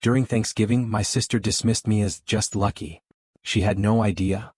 During Thanksgiving, my sister dismissed me as just lucky. She had no idea.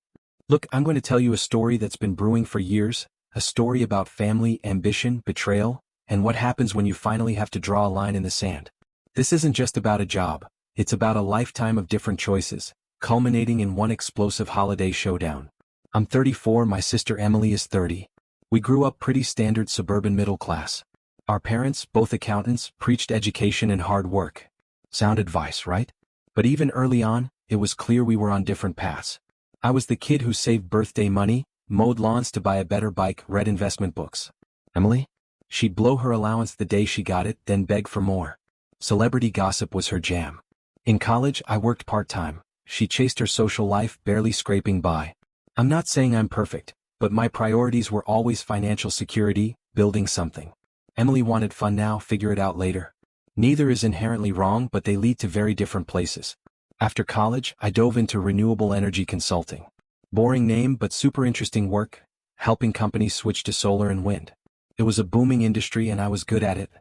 Look, I'm going to tell you a story that's been brewing for years, a story about family, ambition, betrayal, and what happens when you finally have to draw a line in the sand. This isn't just about a job, it's about a lifetime of different choices, culminating in one explosive holiday showdown. I'm 34, my sister Emily is 30. We grew up pretty standard suburban middle class. Our parents, both accountants, preached education and hard work. Sound advice, right? But even early on, it was clear we were on different paths. I was the kid who saved birthday money, mowed lawns to buy a better bike, read investment books. Emily? She'd blow her allowance the day she got it, then beg for more. Celebrity gossip was her jam. In college, I worked part-time. She chased her social life, barely scraping by. I'm not saying I'm perfect, but my priorities were always financial security, building something. Emily wanted fun now, figure it out later. Neither is inherently wrong, but they lead to very different places. After college, I dove into renewable energy consulting. Boring name but super interesting work, helping companies switch to solar and wind. It was a booming industry and I was good at it.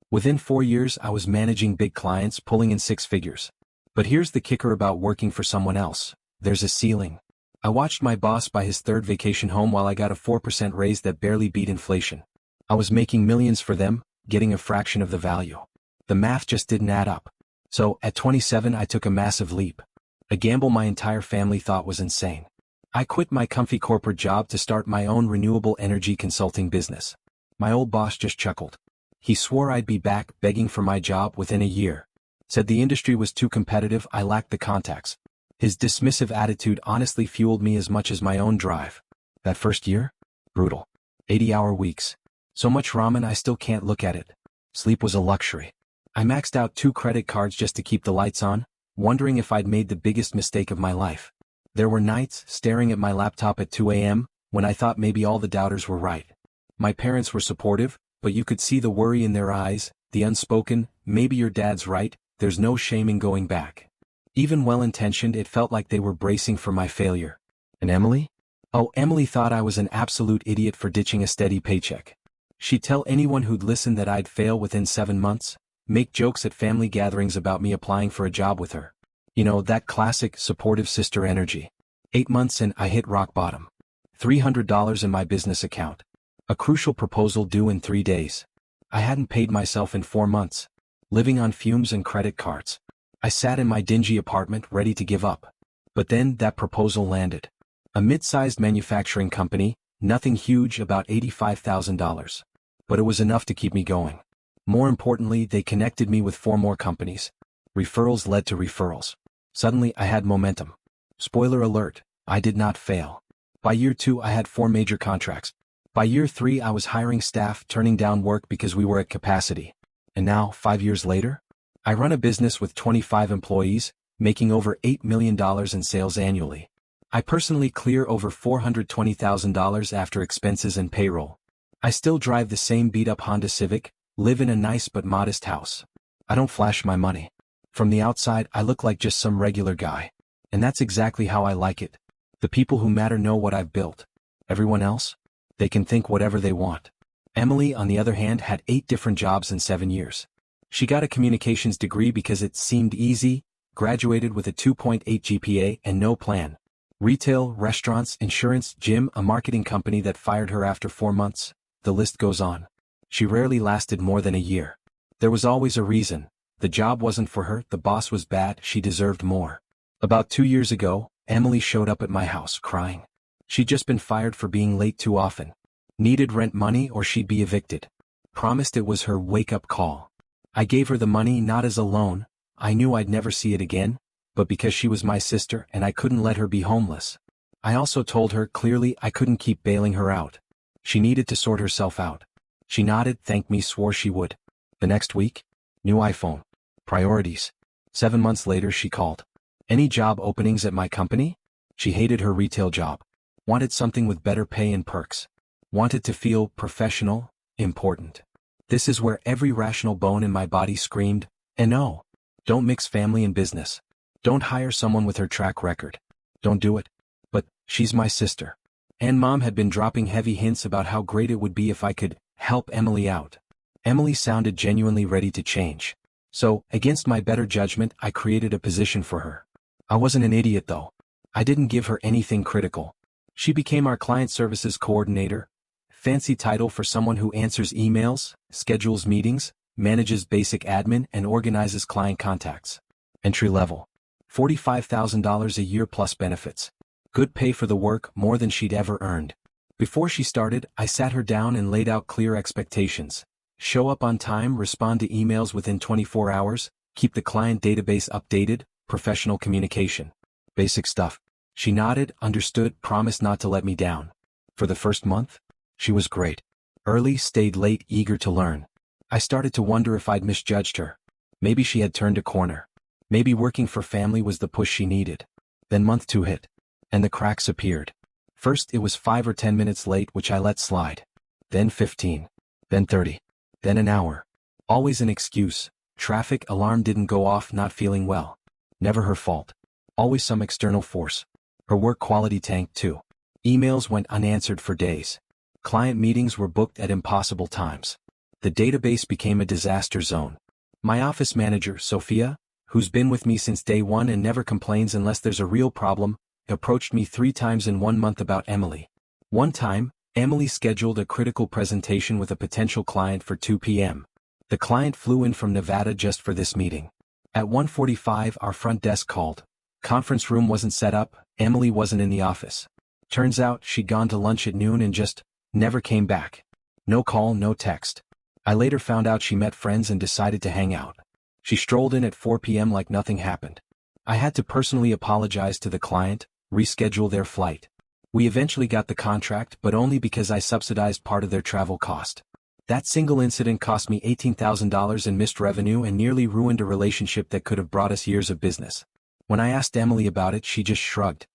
Within 4 years I was managing big clients, pulling in 6 figures. But here's the kicker about working for someone else. There's a ceiling. I watched my boss buy his 3rd vacation home while I got a 4% raise that barely beat inflation. I was making millions for them, getting a fraction of the value. The math just didn't add up. So, at 27 I took a massive leap. A gamble my entire family thought was insane. I quit my comfy corporate job to start my own renewable energy consulting business. My old boss just chuckled. He swore I'd be back begging for my job within a year. Said the industry was too competitive, I lacked the contacts. His dismissive attitude honestly fueled me as much as my own drive. That first year? Brutal. 80-hour weeks. So much ramen I still can't look at it. Sleep was a luxury. I maxed out 2 credit cards just to keep the lights on, wondering if I'd made the biggest mistake of my life. There were nights, staring at my laptop at 2 a.m., when I thought maybe all the doubters were right. My parents were supportive, but you could see the worry in their eyes, the unspoken, maybe your dad's right, there's no shame in going back. Even well-intentioned, it felt like they were bracing for my failure. And Emily? Oh, Emily thought I was an absolute idiot for ditching a steady paycheck. She'd tell anyone who'd listen that I'd fail within 7 months, make jokes at family gatherings about me applying for a job with her. You know, that classic, supportive sister energy. 8 months in, I hit rock bottom. $300 in my business account. A crucial proposal due in 3 days. I hadn't paid myself in 4 months. Living on fumes and credit cards. I sat in my dingy apartment ready to give up. But then that proposal landed. A mid-sized manufacturing company, nothing huge, about $85,000. But it was enough to keep me going. More importantly, they connected me with 4 more companies. Referrals led to referrals. Suddenly I had momentum. Spoiler alert, I did not fail. By year 2 I had 4 major contracts. By year 3 I was hiring staff, turning down work because we were at capacity. And now, 5 years later? I run a business with 25 employees, making over $8 million in sales annually. I personally clear over $420,000 after expenses and payroll. I still drive the same beat-up Honda Civic, live in a nice but modest house. I don't flash my money. From the outside, I look like just some regular guy. And that's exactly how I like it. The people who matter know what I've built. Everyone else? They can think whatever they want. Emily, on the other hand, had 8 different jobs in 7 years. She got a communications degree because it seemed easy, graduated with a 2.8 GPA and no plan. Retail, restaurants, insurance, gym, a marketing company that fired her after 4 months. The list goes on. She rarely lasted more than a year. There was always a reason. The job wasn't for her, the boss was bad, she deserved more. About 2 years ago, Emily showed up at my house crying. She'd just been fired for being late too often. Needed rent money or she'd be evicted. Promised it was her wake-up call. I gave her the money not as a loan, I knew I'd never see it again, but because she was my sister and I couldn't let her be homeless. I also told her clearly I couldn't keep bailing her out. She needed to sort herself out. She nodded, thanked me, swore she would. The next week? New iPhone. Priorities. 7 months later she called. Any job openings at my company? She hated her retail job. Wanted something with better pay and perks. Wanted to feel professional, important. This is where every rational bone in my body screamed, no. Don't mix family and business. Don't hire someone with her track record. Don't do it. But, she's my sister. And Mom had been dropping heavy hints about how great it would be if I could help Emily out. Emily sounded genuinely ready to change. So, against my better judgment, I created a position for her. I wasn't an idiot though. I didn't give her anything critical. She became our client services coordinator. Fancy title for someone who answers emails, schedules meetings, manages basic admin, and organizes client contacts. Entry level. $45,000 a year plus benefits. Good pay for the work, more than she'd ever earned. Before she started, I sat her down and laid out clear expectations. Show up on time, respond to emails within 24 hours, keep the client database updated, professional communication. Basic stuff. She nodded, understood, promised not to let me down. For the first month, she was great. Early, stayed late, eager to learn. I started to wonder if I'd misjudged her. Maybe she had turned a corner. Maybe working for family was the push she needed. Then month 2 hit. And the cracks appeared. First it was 5 or 10 minutes late, which I let slide. Then 15. Then 30. Then an hour. Always an excuse. Traffic, alarm didn't go off, not feeling well. Never her fault. Always some external force. Her work quality tanked too. Emails went unanswered for days. Client meetings were booked at impossible times. The database became a disaster zone. My office manager, Sophia, who's been with me since day one and never complains unless there's a real problem, approached me 3 times in 1 month about Emily. One time, Emily scheduled a critical presentation with a potential client for 2 p.m. The client flew in from Nevada just for this meeting. At 1:45 our front desk called. Conference room wasn't set up, Emily wasn't in the office. Turns out she'd gone to lunch at noon and just never came back. No call, no text. I later found out she met friends and decided to hang out. She strolled in at 4 p.m. like nothing happened. I had to personally apologize to the client, reschedule their flight. We eventually got the contract, but only because I subsidized part of their travel cost. That single incident cost me $18,000 in missed revenue and nearly ruined a relationship that could have brought us years of business. When I asked Emily about it, she just shrugged.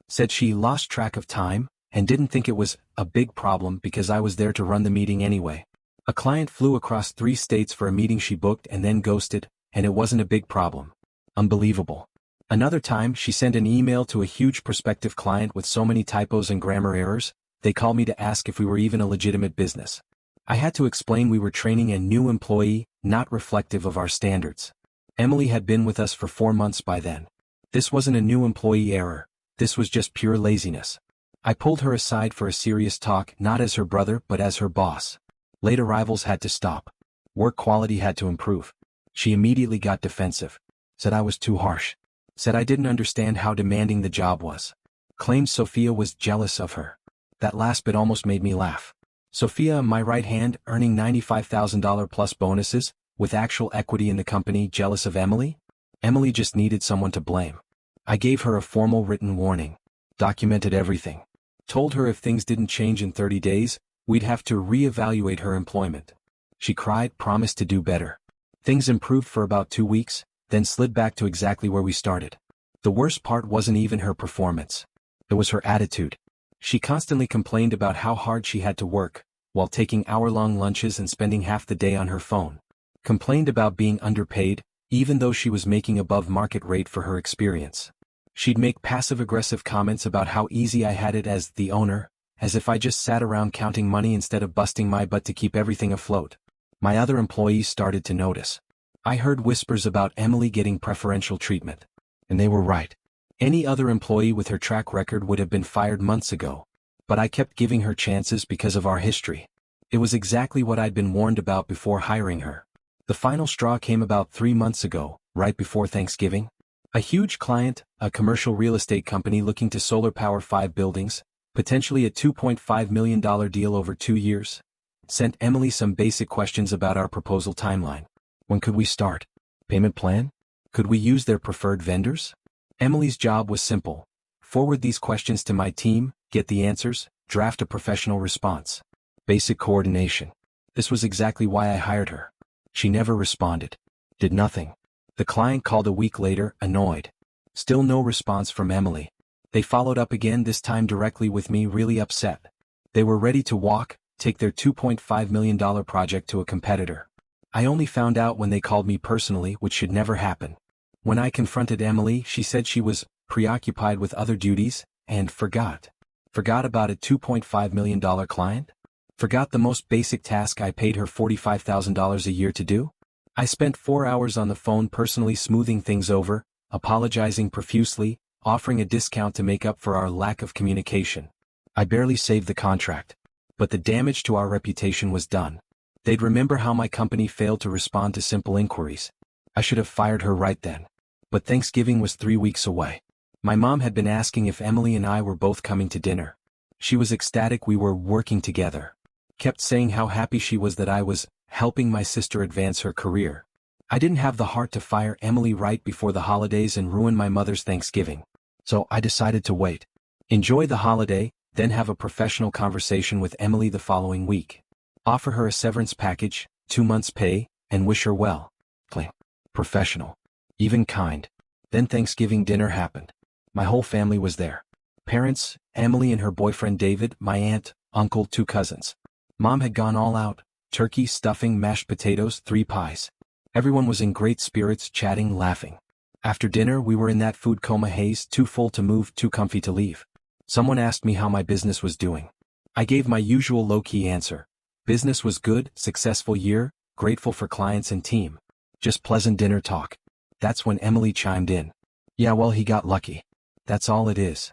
Said she lost track of time, and didn't think it was a big problem because I was there to run the meeting anyway. A client flew across 3 states for a meeting she booked and then ghosted, and it wasn't a big problem. Unbelievable. Another time, she sent an email to a huge prospective client with so many typos and grammar errors, they called me to ask if we were even a legitimate business. I had to explain we were training a new employee, not reflective of our standards. Emily had been with us for 4 months by then. This wasn't a new employee error. This was just pure laziness. I pulled her aside for a serious talk, not as her brother but as her boss. Late arrivals had to stop. Work quality had to improve. She immediately got defensive. Said I was too harsh. Said I didn't understand how demanding the job was. Claimed Sophia was jealous of her. That last bit almost made me laugh. Sophia, my right hand, earning $95,000 plus bonuses, with actual equity in the company, jealous of Emily? Emily just needed someone to blame. I gave her a formal written warning. Documented everything. Told her if things didn't change in 30 days, we'd have to re-evaluate her employment. She cried, promised to do better. Things improved for about 2 weeks, then slid back to exactly where we started. The worst part wasn't even her performance. It was her attitude. She constantly complained about how hard she had to work, while taking hour-long lunches and spending half the day on her phone. Complained about being underpaid, even though she was making above market rate for her experience. She'd make passive-aggressive comments about how easy I had it as the owner, as if I just sat around counting money instead of busting my butt to keep everything afloat. My other employees started to notice. I heard whispers about Emily getting preferential treatment. And they were right. Any other employee with her track record would have been fired months ago. But I kept giving her chances because of our history. It was exactly what I'd been warned about before hiring her. The final straw came about 3 months ago, right before Thanksgiving. A huge client, a commercial real estate company looking to solar power 5 buildings, potentially a $2.5 million deal over 2 years, sent Emily some basic questions about our proposal timeline. When could we start? Payment plan? Could we use their preferred vendors? Emily's job was simple. Forward these questions to my team, get the answers, draft a professional response. Basic coordination. This was exactly why I hired her. She never responded. Did nothing. The client called a week later, annoyed. Still no response from Emily. They followed up again, this time directly with me, really upset. They were ready to walk, take their $2.5 million project to a competitor. I only found out when they called me personally, which should never happen. When I confronted Emily, she said she was preoccupied with other duties, and forgot. Forgot about a $2.5 million client? Forgot the most basic task I paid her $45,000 a year to do? I spent 4 hours on the phone personally smoothing things over, apologizing profusely, offering a discount to make up for our lack of communication. I barely saved the contract. But the damage to our reputation was done. They'd remember how my company failed to respond to simple inquiries. I should have fired her right then. But Thanksgiving was 3 weeks away. My mom had been asking if Emily and I were both coming to dinner. She was ecstatic we were working together. Kept saying how happy she was that I was helping my sister advance her career. I didn't have the heart to fire Emily right before the holidays and ruin my mother's Thanksgiving. So I decided to wait. Enjoy the holiday, then have a professional conversation with Emily the following week. Offer her a severance package, 2 months' pay, and wish her well. Clean. Professional. Even kind. Then Thanksgiving dinner happened. My whole family was there. Parents, Emily and her boyfriend David, my aunt, uncle, 2 cousins. Mom had gone all out, turkey, stuffing, mashed potatoes, 3 pies. Everyone was in great spirits, chatting, laughing. After dinner we were in that food coma haze, too full to move, too comfy to leave. Someone asked me how my business was doing. I gave my usual low-key answer. Business was good, successful year, grateful for clients and team. Just pleasant dinner talk. That's when Emily chimed in. Yeah, well, he got lucky. That's all it is.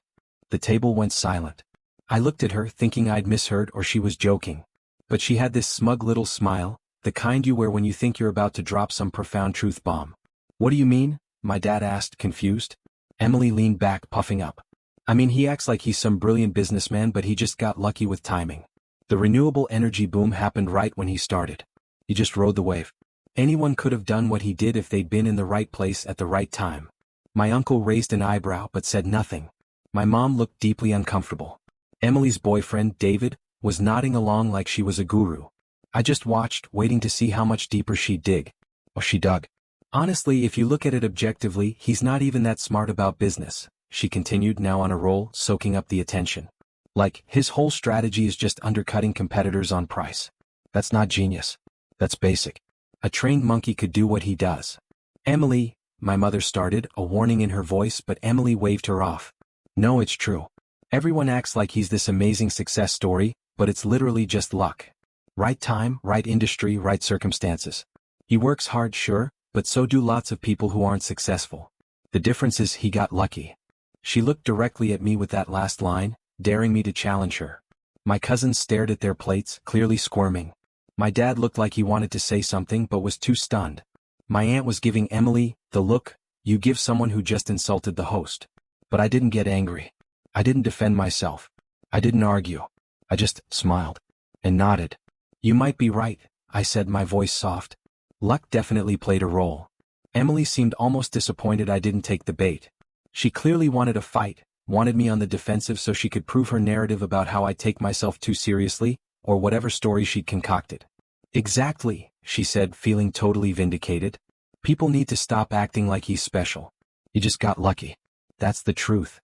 The table went silent. I looked at her thinking I'd misheard or she was joking. But she had this smug little smile, the kind you wear when you think you're about to drop some profound truth bomb. What do you mean? My dad asked, confused. Emily leaned back, puffing up. I mean, he acts like he's some brilliant businessman, but he just got lucky with timing. The renewable energy boom happened right when he started. He just rode the wave. Anyone could have done what he did if they'd been in the right place at the right time. My uncle raised an eyebrow but said nothing. My mom looked deeply uncomfortable. Emily's boyfriend, David, was nodding along like she was a guru. I just watched, waiting to see how much deeper she'd dig. Oh, she dug. Honestly, if you look at it objectively, he's not even that smart about business, she continued, now on a roll, soaking up the attention. Like, his whole strategy is just undercutting competitors on price. That's not genius. That's basic. A trained monkey could do what he does. Emily, my mother started, a warning in her voice, but Emily waved her off. No, it's true. Everyone acts like he's this amazing success story, but it's literally just luck. Right time, right industry, right circumstances. He works hard, sure, but so do lots of people who aren't successful. The difference is he got lucky. She looked directly at me with that last line, daring me to challenge her. My cousins stared at their plates, clearly squirming. My dad looked like he wanted to say something but was too stunned. My aunt was giving Emily the look you give someone who just insulted the host. But I didn't get angry. I didn't defend myself. I didn't argue. I just smiled. And nodded. You might be right, I said, my voice soft. Luck definitely played a role. Emily seemed almost disappointed I didn't take the bait. She clearly wanted a fight, wanted me on the defensive so she could prove her narrative about how I take myself too seriously, or whatever story she'd concocted. Exactly, she said, feeling totally vindicated. People need to stop acting like he's special. He just got lucky. That's the truth.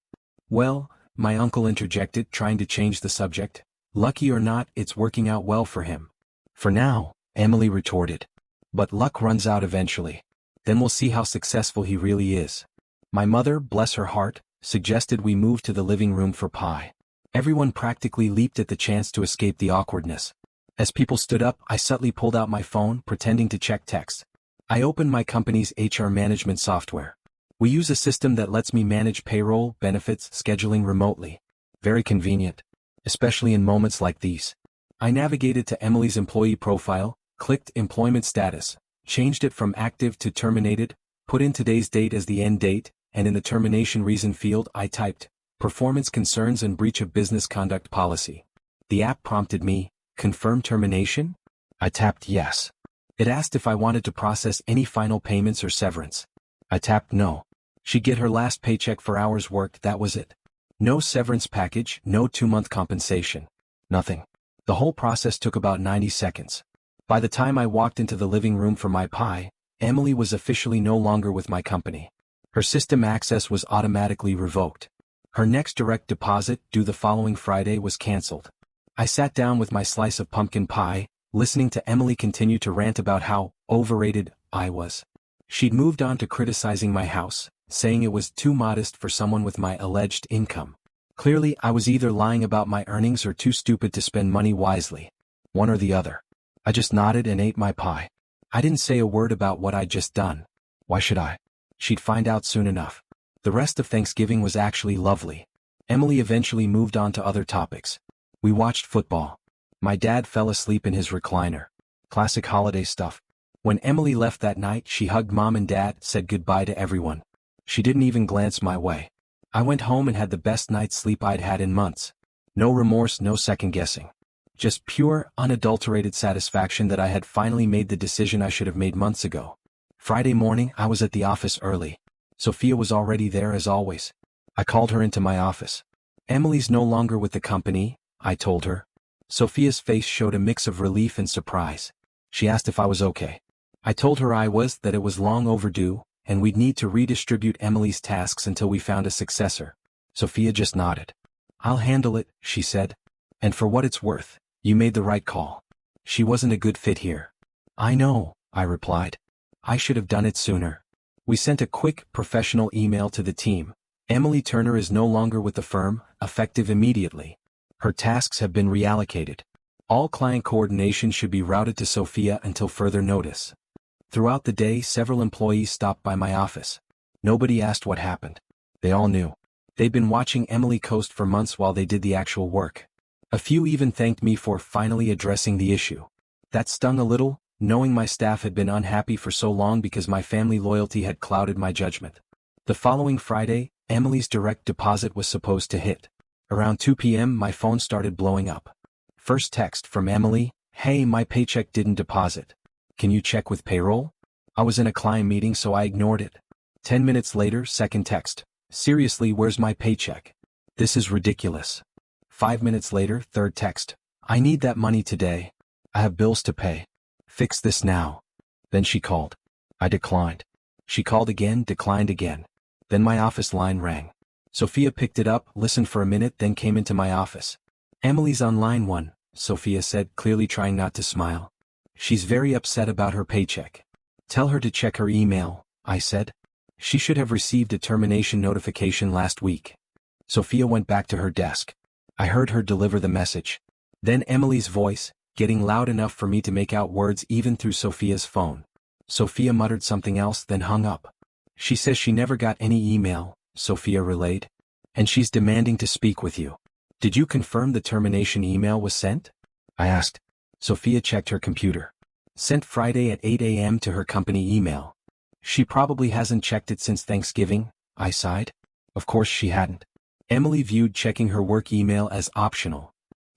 Well, my uncle interjected, trying to change the subject. Lucky or not, it's working out well for him. For now, Emily retorted. But luck runs out eventually. Then we'll see how successful he really is. My mother, bless her heart, suggested we move to the living room for pie. Everyone practically leaped at the chance to escape the awkwardness. As people stood up, I subtly pulled out my phone, pretending to check text. I opened my company's HR management software. We use a system that lets me manage payroll, benefits, scheduling remotely. Very convenient. Especially in moments like these. I navigated to Emily's employee profile, clicked employment status, changed it from active to terminated, put in today's date as the end date, and in the termination reason field I typed, performance concerns and breach of business conduct policy. The app prompted me, confirm termination? I tapped yes. It asked if I wanted to process any final payments or severance. I tapped no. She'd get her last paycheck for hours worked, that was it. No severance package, no 2-month compensation. Nothing. The whole process took about 90 seconds. By the time I walked into the living room for my pie, Emily was officially no longer with my company. Her system access was automatically revoked. Her next direct deposit, due the following Friday, was canceled. I sat down with my slice of pumpkin pie, listening to Emily continue to rant about how overrated I was. She'd moved on to criticizing my house, saying it was too modest for someone with my alleged income. Clearly, I was either lying about my earnings or too stupid to spend money wisely. One or the other. I just nodded and ate my pie. I didn't say a word about what I'd just done. Why should I? She'd find out soon enough. The rest of Thanksgiving was actually lovely. Emily eventually moved on to other topics. We watched football. My dad fell asleep in his recliner. Classic holiday stuff. When Emily left that night, she hugged Mom and Dad, said goodbye to everyone. She didn't even glance my way. I went home and had the best night's sleep I'd had in months. No remorse, no second guessing. Just pure, unadulterated satisfaction that I had finally made the decision I should have made months ago. Friday morning, I was at the office early. Sophia was already there as always. I called her into my office. Emily's no longer with the company, I told her. Sophia's face showed a mix of relief and surprise. She asked if I was okay. I told her I was, that it was long overdue, and we'd need to redistribute Emily's tasks until we found a successor. Sophia just nodded. I'll handle it, she said. And for what it's worth, you made the right call. She wasn't a good fit here. I know, I replied. I should have done it sooner. We sent a quick, professional email to the team. Emily Turner is no longer with the firm, effective immediately. Her tasks have been reallocated. All client coordination should be routed to Sophia until further notice. Throughout the day, several employees stopped by my office. Nobody asked what happened. They all knew. They'd been watching Emily coast for months while they did the actual work. A few even thanked me for finally addressing the issue. That stung a little, knowing my staff had been unhappy for so long because my family loyalty had clouded my judgment. The following Friday, Emily's direct deposit was supposed to hit. Around 2 p.m. my phone started blowing up. First text from Emily, "Hey, my paycheck didn't deposit. Can you check with payroll?" I was in a client meeting so I ignored it. 10 minutes later, second text, "Seriously, where's my paycheck? This is ridiculous." 5 minutes later, third text, "I need that money today. I have bills to pay. Fix this now." Then she called. I declined. She called again, declined again. Then my office line rang. Sophia picked it up, listened for a minute, then came into my office. "Emily's on line 1, Sophia said, clearly trying not to smile. "She's very upset about her paycheck. Tell her to check her email," I said. "She should have received a termination notification last week." Sophia went back to her desk. I heard her deliver the message. Then Emily's voice, getting loud enough for me to make out words even through Sophia's phone. Sophia muttered something else, then hung up. "She says she never got any email," Sophia relayed. "And she's demanding to speak with you. Did you confirm the termination email was sent?" I asked. Sophia checked her computer. "Sent Friday at 8 a.m. to her company email." "She probably hasn't checked it since Thanksgiving," I sighed. Of course she hadn't. Emily viewed checking her work email as optional.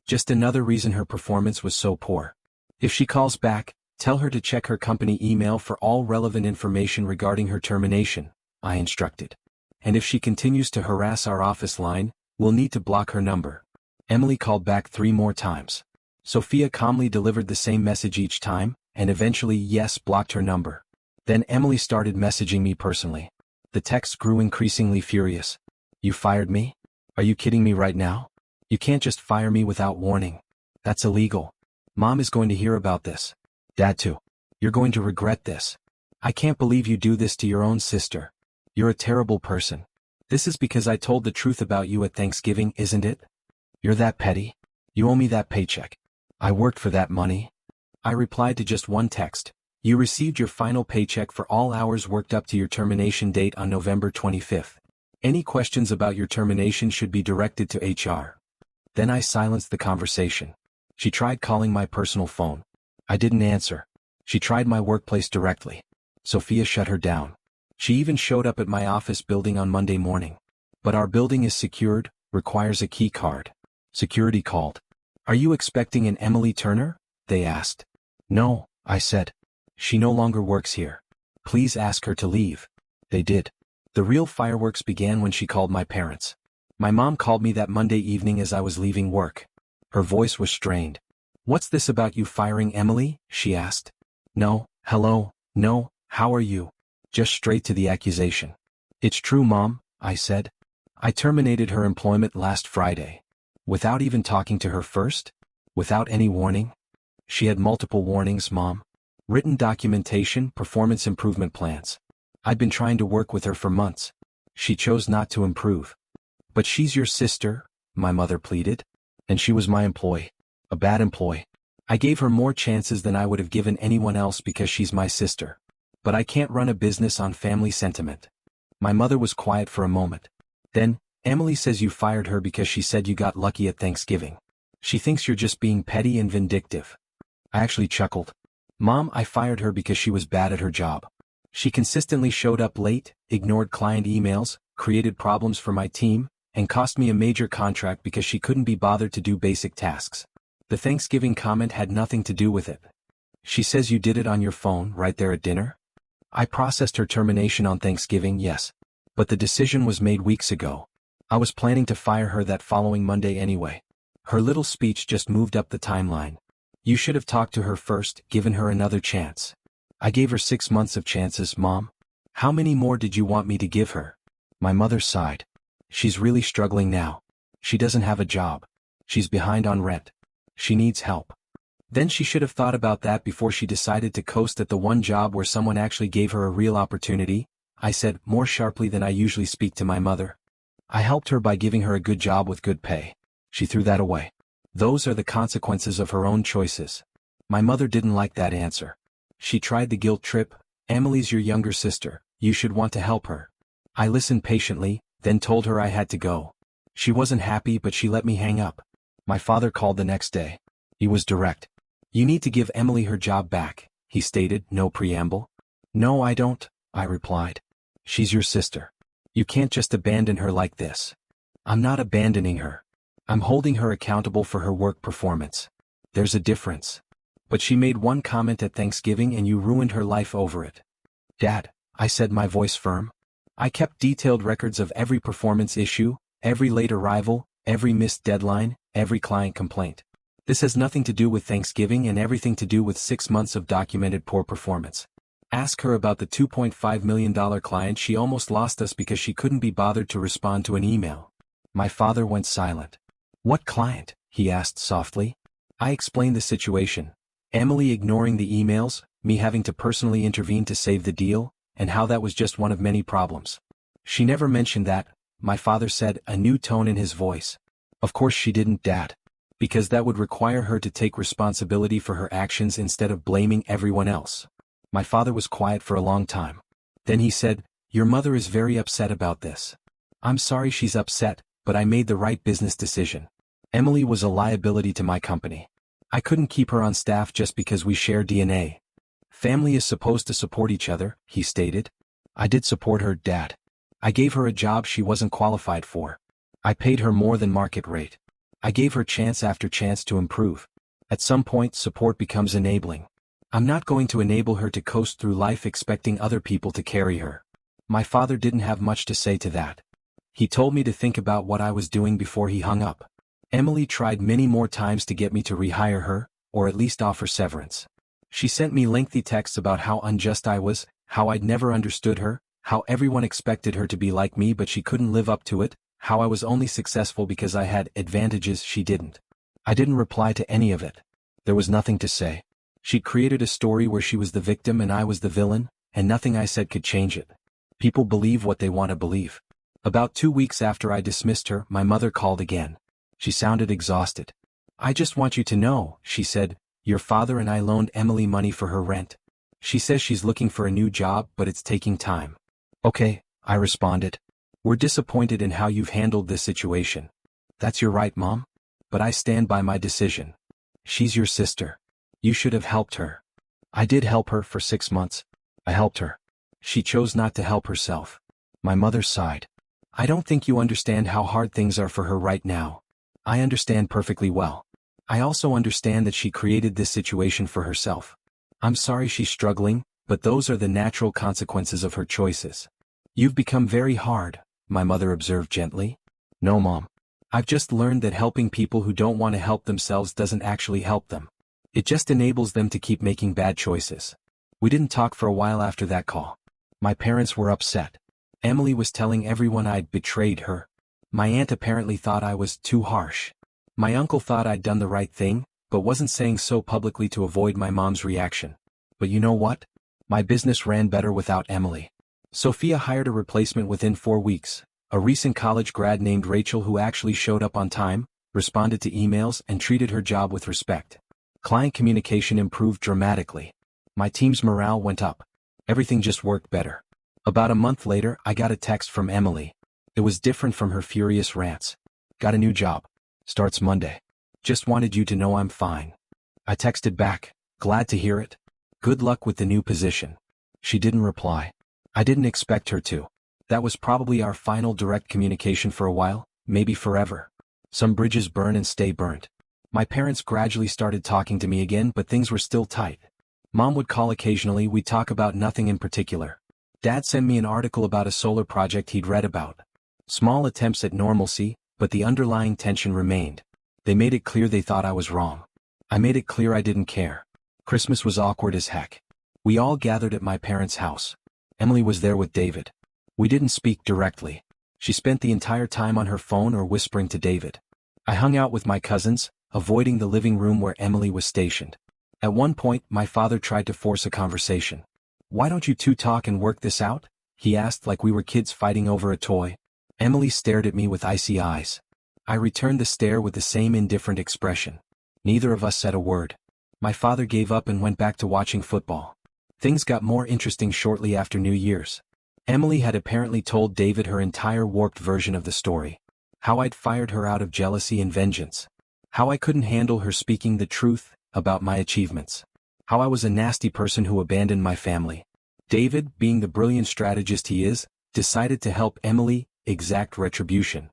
Just another reason her performance was so poor. "If she calls back, tell her to check her company email for all relevant information regarding her termination," I instructed. "And if she continues to harass our office line, we'll need to block her number." Emily called back 3 more times. Sophia calmly delivered the same message each time, and eventually blocked her number. Then Emily started messaging me personally. The text grew increasingly furious. "You fired me? Are you kidding me right now? You can't just fire me without warning. That's illegal. Mom is going to hear about this. Dad too. You're going to regret this. I can't believe you do this to your own sister. You're a terrible person. This is because I told the truth about you at Thanksgiving, isn't it? You're that petty. You owe me that paycheck. I worked for that money." I replied to just one text. "You received your final paycheck for all hours worked up to your termination date on November 25th. Any questions about your termination should be directed to HR." Then I silenced the conversation. She tried calling my personal phone. I didn't answer. She tried my workplace directly. Sophia shut her down. She even showed up at my office building on Monday morning. "But our building is secured, requires a key card." Security called. "Are you expecting an Emily Turner?" they asked. "No," I said. "She no longer works here. Please ask her to leave." They did. The real fireworks began when she called my parents. My mom called me that Monday evening as I was leaving work. Her voice was strained. "What's this about you firing Emily?" she asked. "No, hello, no, how are you?" Just straight to the accusation. "It's true, Mom," I said. "I terminated her employment last Friday. Without even talking to her first? Without any warning?" "She had multiple warnings, Mom. Written documentation, performance improvement plans. I'd been trying to work with her for months. She chose not to improve." "But she's your sister," my mother pleaded. "And she was my employee. A bad employee. I gave her more chances than I would have given anyone else because she's my sister. But I can't run a business on family sentiment. My mother was quiet for a moment. Then, Emily says you fired her because she said you got lucky at Thanksgiving. She thinks you're just being petty and vindictive. I actually chuckled. Mom, I fired her because she was bad at her job. She consistently showed up late, ignored client emails, created problems for my team, and cost me a major contract because she couldn't be bothered to do basic tasks. The Thanksgiving comment had nothing to do with it. She says you did it on your phone right there at dinner? I processed her termination on Thanksgiving, yes. But the decision was made weeks ago. I was planning to fire her that following Monday anyway. Her little speech just moved up the timeline. You should have talked to her first, given her another chance. I gave her 6 months of chances, Mom. How many more did you want me to give her? My mother sighed. She's really struggling now. She doesn't have a job. She's behind on rent. She needs help. Then she should have thought about that before she decided to coast at the one job where someone actually gave her a real opportunity, I said, more sharply than I usually speak to my mother. I helped her by giving her a good job with good pay. She threw that away. Those are the consequences of her own choices. My mother didn't like that answer. She tried the guilt trip. Emily's your younger sister. You should want to help her. I listened patiently, then told her I had to go. She wasn't happy, but she let me hang up. My father called the next day. He was direct. You need to give Emily her job back, he stated, no preamble. No, I don't, I replied. She's your sister. You can't just abandon her like this. I'm not abandoning her. I'm holding her accountable for her work performance. There's a difference. But she made one comment at Thanksgiving and you ruined her life over it. Dad, I said, my voice firm. I kept detailed records of every performance issue, every late arrival, every missed deadline, every client complaint. This has nothing to do with Thanksgiving and everything to do with 6 months of documented poor performance. Ask her about the $2.5 million client. She almost lost us because she couldn't be bothered to respond to an email. My father went silent. What client? He asked softly. I explained the situation. Emily ignoring the emails, me having to personally intervene to save the deal, and how that was just one of many problems. She never mentioned that, my father said, a new tone in his voice. Of course she didn't, Dad. Because that would require her to take responsibility for her actions instead of blaming everyone else. My father was quiet for a long time. Then he said, your mother is very upset about this. I'm sorry she's upset, but I made the right business decision. Emily was a liability to my company. I couldn't keep her on staff just because we share DNA. Family is supposed to support each other, he stated. I did support her, Dad. I gave her a job she wasn't qualified for. I paid her more than market rate. I gave her chance after chance to improve. At some point, support becomes enabling. I'm not going to enable her to coast through life expecting other people to carry her. My father didn't have much to say to that. He told me to think about what I was doing before he hung up. Emily tried many more times to get me to rehire her, or at least offer severance. She sent me lengthy texts about how unjust I was, how I'd never understood her, how everyone expected her to be like me but she couldn't live up to it, how I was only successful because I had advantages she didn't. I didn't reply to any of it. There was nothing to say. She'd created a story where she was the victim and I was the villain, and nothing I said could change it. People believe what they want to believe. About 2 weeks after I dismissed her, my mother called again. She sounded exhausted. I just want you to know, she said, your father and I loaned Emily money for her rent. She says she's looking for a new job but it's taking time. Okay, I responded. We're disappointed in how you've handled this situation. That's your right, Mom. But I stand by my decision. She's your sister. You should have helped her. I did help her for 6 months. I helped her. She chose not to help herself. My mother sighed. I don't think you understand how hard things are for her right now. I understand perfectly well. I also understand that she created this situation for herself. I'm sorry she's struggling, but those are the natural consequences of her choices. You've become very hard, my mother observed gently. No, Mom. I've just learned that helping people who don't want to help themselves doesn't actually help them. It just enables them to keep making bad choices. We didn't talk for a while after that call. My parents were upset. Emily was telling everyone I'd betrayed her. My aunt apparently thought I was too harsh. My uncle thought I'd done the right thing, but wasn't saying so publicly to avoid my mom's reaction. But you know what? My business ran better without Emily. Sophia hired a replacement within 4 weeks, a recent college grad named Rachel who actually showed up on time, responded to emails and treated her job with respect. Client communication improved dramatically. My team's morale went up. Everything just worked better. About a month later, I got a text from Emily. It was different from her furious rants. Got a new job. Starts Monday. Just wanted you to know I'm fine. I texted back, glad to hear it. Good luck with the new position. She didn't reply. I didn't expect her to. That was probably our final direct communication for a while, maybe forever. Some bridges burn and stay burnt. My parents gradually started talking to me again, but things were still tight. Mom would call occasionally. We'd talk about nothing in particular. Dad sent me an article about a solar project he'd read about. Small attempts at normalcy, but the underlying tension remained. They made it clear they thought I was wrong. I made it clear I didn't care. Christmas was awkward as heck. We all gathered at my parents' house. Emily was there with David. We didn't speak directly. She spent the entire time on her phone or whispering to David. I hung out with my cousins, avoiding the living room where Emily was stationed. At one point, my father tried to force a conversation. "Why don't you two talk and work this out?" he asked, like we were kids fighting over a toy. Emily stared at me with icy eyes. I returned the stare with the same indifferent expression. Neither of us said a word. My father gave up and went back to watching football. Things got more interesting shortly after New Year's. Emily had apparently told David her entire warped version of the story. How I'd fired her out of jealousy and vengeance. How I couldn't handle her speaking the truth about my achievements. How I was a nasty person who abandoned my family. David, being the brilliant strategist he is, decided to help Emily exact retribution.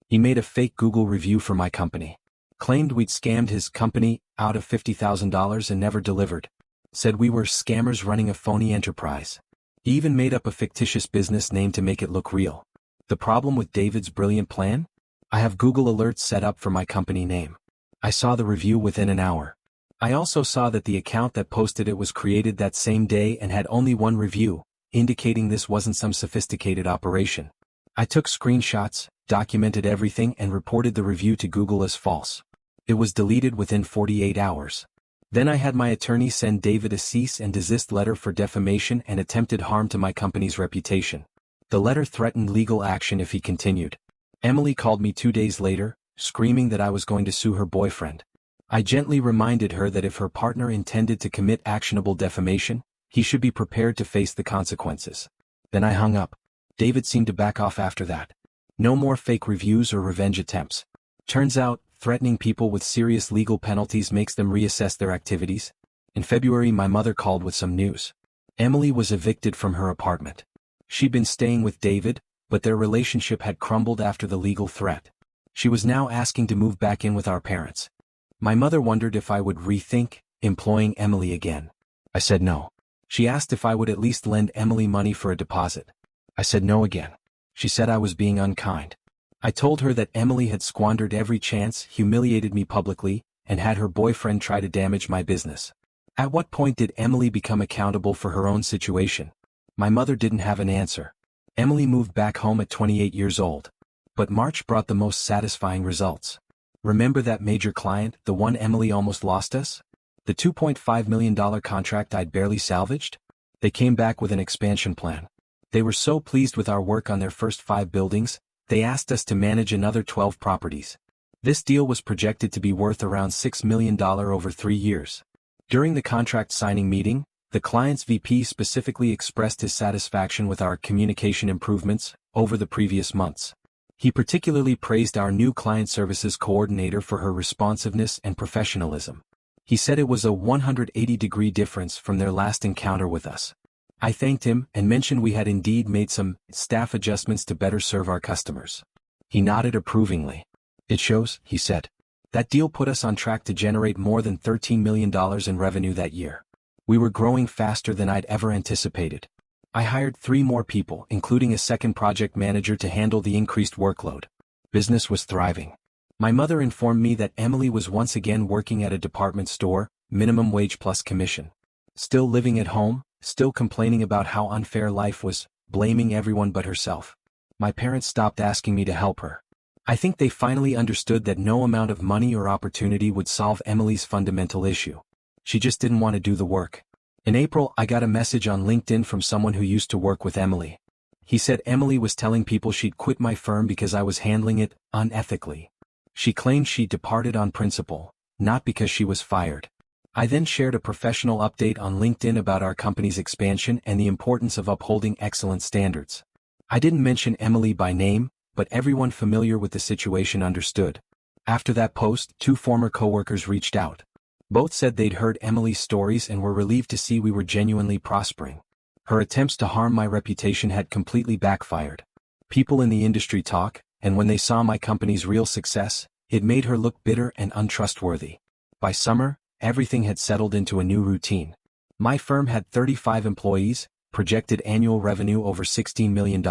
He made a fake Google review for my company. Claimed we'd scammed his company out of $50,000 and never delivered. Said we were scammers running a phony enterprise. He even made up a fictitious business name to make it look real. The problem with David's brilliant plan? I have Google alerts set up for my company name. I saw the review within an hour. I also saw that the account that posted it was created that same day and had only one review, indicating this wasn't some sophisticated operation. I took screenshots, documented everything, and reported the review to Google as false. It was deleted within 48 hours. Then I had my attorney send David a cease and desist letter for defamation and attempted harm to my company's reputation. The letter threatened legal action if he continued. Emily called me 2 days later, screaming that I was going to sue her boyfriend. I gently reminded her that if her partner intended to commit actionable defamation, he should be prepared to face the consequences. Then I hung up. David seemed to back off after that. No more fake reviews or revenge attempts. Turns out, threatening people with serious legal penalties makes them reassess their activities. In February, my mother called with some news. Emily was evicted from her apartment. She'd been staying with David, but their relationship had crumbled after the legal threat. She was now asking to move back in with our parents. My mother wondered if I would rethink employing Emily again. I said no. She asked if I would at least lend Emily money for a deposit. I said no again. She said I was being unkind. I told her that Emily had squandered every chance, humiliated me publicly, and had her boyfriend try to damage my business. At what point did Emily become accountable for her own situation? My mother didn't have an answer. Emily moved back home at 28 years old. But March brought the most satisfying results. Remember that major client, the one Emily almost lost us? The $2.5 million contract I'd barely salvaged? They came back with an expansion plan. They were so pleased with our work on their first 5 buildings, they asked us to manage another 12 properties. This deal was projected to be worth around $6 million over 3 years. During the contract signing meeting, the client's VP specifically expressed his satisfaction with our communication improvements over the previous months. He particularly praised our new client services coordinator for her responsiveness and professionalism. He said it was a 180-degree difference from their last encounter with us. I thanked him and mentioned we had indeed made some staff adjustments to better serve our customers. He nodded approvingly. "It shows," he said. "That deal put us on track to generate more than $13 million in revenue that year. We were growing faster than I'd ever anticipated. I hired 3 more people, including a second project manager to handle the increased workload. Business was thriving." My mother informed me that Emily was once again working at a department store, minimum wage plus commission. Still living at home, still complaining about how unfair life was, blaming everyone but herself. My parents stopped asking me to help her. I think they finally understood that no amount of money or opportunity would solve Emily's fundamental issue. She just didn't want to do the work. In April, I got a message on LinkedIn from someone who used to work with Emily. He said Emily was telling people she'd quit my firm because I was handling it unethically. She claimed she departed on principle, not because she was fired. I then shared a professional update on LinkedIn about our company's expansion and the importance of upholding excellent standards. I didn't mention Emily by name, but everyone familiar with the situation understood. After that post, 2 former coworkers reached out. Both said they'd heard Emily's stories and were relieved to see we were genuinely prospering. Her attempts to harm my reputation had completely backfired. People in the industry talk, and when they saw my company's real success, it made her look bitter and untrustworthy. By summer, everything had settled into a new routine. My firm had 35 employees, projected annual revenue over $16 million.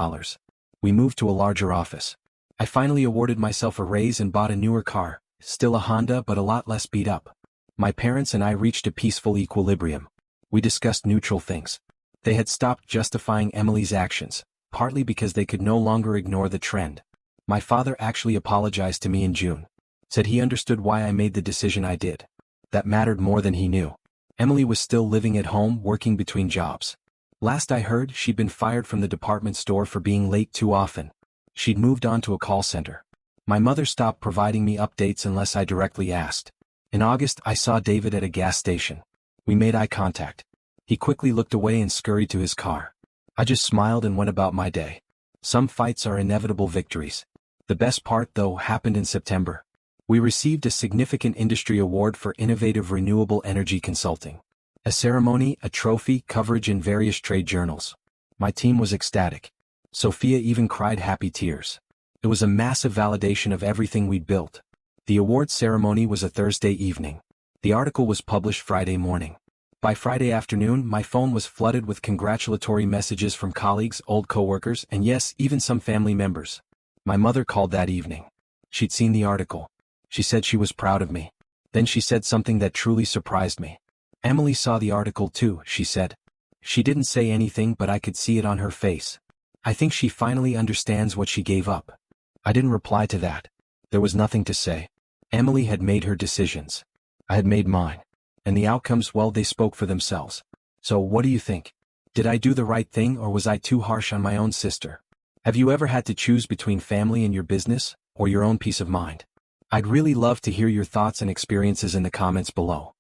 We moved to a larger office. I finally awarded myself a raise and bought a newer car, still a Honda but a lot less beat up. My parents and I reached a peaceful equilibrium. We discussed neutral things. They had stopped justifying Emily's actions, partly because they could no longer ignore the trend. My father actually apologized to me in June. Said he understood why I made the decision I did. That mattered more than he knew. Emily was still living at home, working between jobs. Last I heard, she'd been fired from the department store for being late too often. She'd moved on to a call center. My mother stopped providing me updates unless I directly asked. In August, I saw David at a gas station. We made eye contact. He quickly looked away and scurried to his car. I just smiled and went about my day. Some fights are inevitable victories. The best part, though, happened in September. We received a significant industry award for innovative renewable energy consulting. A ceremony, a trophy, coverage in various trade journals. My team was ecstatic. Sophia even cried happy tears. It was a massive validation of everything we'd built. The awards ceremony was a Thursday evening. The article was published Friday morning. By Friday afternoon, my phone was flooded with congratulatory messages from colleagues, old coworkers, and yes, even some family members. My mother called that evening. She'd seen the article. She said she was proud of me. Then she said something that truly surprised me. Emily saw the article too, she said. She didn't say anything, but I could see it on her face. I think she finally understands what she gave up. I didn't reply to that. There was nothing to say. Emily had made her decisions. I had made mine. And the outcomes, well, they spoke for themselves. So what do you think? Did I do the right thing, or was I too harsh on my own sister? Have you ever had to choose between family and your business, or your own peace of mind? I'd really love to hear your thoughts and experiences in the comments below.